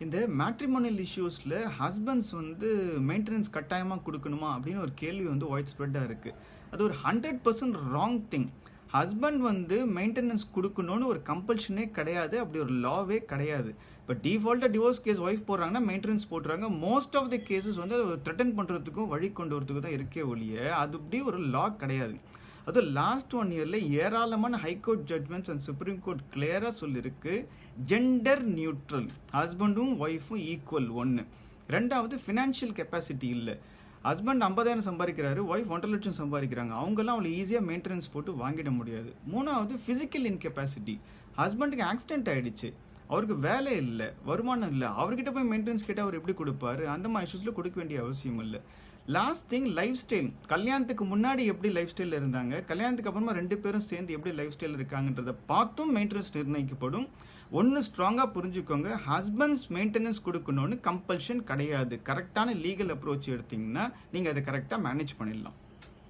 இந்த matrimonial இஷ்யூஸில் husbands வந்து maintenance கட்டாயமாக கொடுக்கணுமா அப்படின்னு ஒரு கேள்வி வந்து ஒயிட் ஸ்ப்ரெட்டாக இருக்குது. அது ஒரு 100% ராங் திங். ஹஸ்பண்ட் வந்து மெயின்டெனன்ஸ் கொடுக்கணும்னு ஒரு கம்பல்ஷனே கிடையாது, அப்படி ஒரு லாவே கிடையாது. இப்போ டிஃபால்ட்டாக டிவோர்ஸ் கேஸ் ஒய்ஃப் போடுறாங்கன்னா மெயின்டெனன்ஸ் போட்டுறாங்க. மோஸ்ட் ஆஃப் தி கேசஸ் வந்து த்ரெட்டன் பண்ணுறதுக்கும் வழி கொண்டு வரதுக்கும் தான் இருக்கே ஒழிய அது அப்படி ஒரு லா கிடையாது. அதுவும் லாஸ்ட் 1 இயரில் ஏராளமான high court judgements and supreme court கிளியராக சொல்லியிருக்கு, ஜெண்டர் நியூட்ரல், ஹஸ்பண்டும் ஒய்ஃபும் ஈக்குவல். ஒன்று. ரெண்டாவது, ஃபினான்ஷியல் கெப்பாசிட்டி இல்லை. ஹஸ்பண்ட் 50,000 சம்பாதிக்கிறாரு, ஒய்ஃப் 1.5 லட்சம் சம்பாதிக்கிறாங்க, அவங்கெல்லாம் அவளை ஈஸியாக மெயின்டெனன்ஸ் போட்டு வாங்கிட முடியாது. மூணாவது, ஃபிசிக்கல் இன்கெப்பாசிட்டி. ஹஸ்பண்டுக்கு ஆக்சிடென்ட் ஆகிடுச்சு, அவருக்கு வேலை இல்லை, வருமானம் இல்லை, அவர்கிட்ட போய் மெயின்டெனன்ஸ் கேட்டால் அவர் எப்படி கொடுப்பாரு? அந்த மாதிரி இஷ்யூஸில் கொடுக்க வேண்டிய அவசியம் இல்லை. Last thing, life style. கல்யாணத்துக்கு முன்னாடி எப்படி லைஃப் ஸ்டைலில் இருந்தாங்க, கல்யாணத்துக்கு அப்புறமா 2 பேரும் சேர்ந்து எப்படி லைஃப் ஸ்டைல் இருக்காங்கன்றதை பார்த்தும் மெயின்டெனன்ஸ் நிர்ணயிக்கப்படும். ஒன்று ஸ்ட்ராங்காக புரிஞ்சுக்கோங்க, ஹஸ்பண்ட்ஸ் மெயின்டெனன்ஸ் கொடுக்கணும்னு கம்பல்ஷன் கிடையாது. கரெக்டான லீகல் அப்ரோச் எடுத்தீங்கன்னா நீங்கள் அதை கரெக்டாக மேனேஜ் பண்ணிடலாம்.